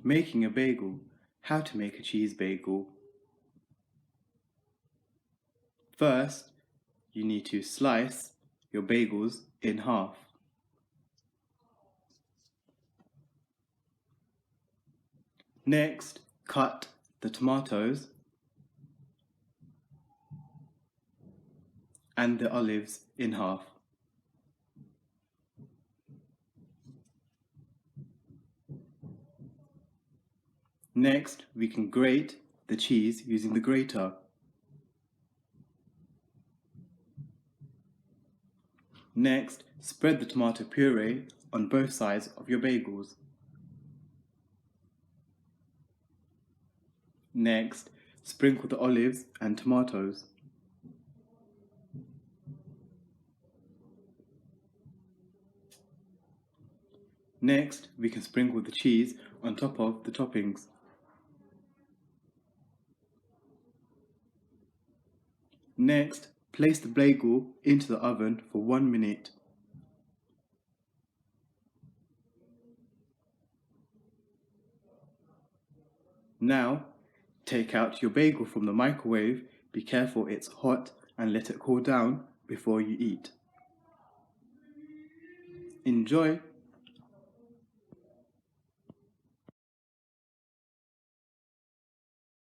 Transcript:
Making a bagel. How to make a cheese bagel. First, you need to slice your bagels in half. Next, cut the tomatoes and the olives in half. Next, we can grate the cheese using the grater. Next, spread the tomato puree on both sides of your bagels. Next, sprinkle the olives and tomatoes. Next, we can sprinkle the cheese on top of the toppings. Next, place the bagel into the oven for 1 minute. Now, take out your bagel from the microwave. Be careful it's hot and let it cool down before you eat. Enjoy!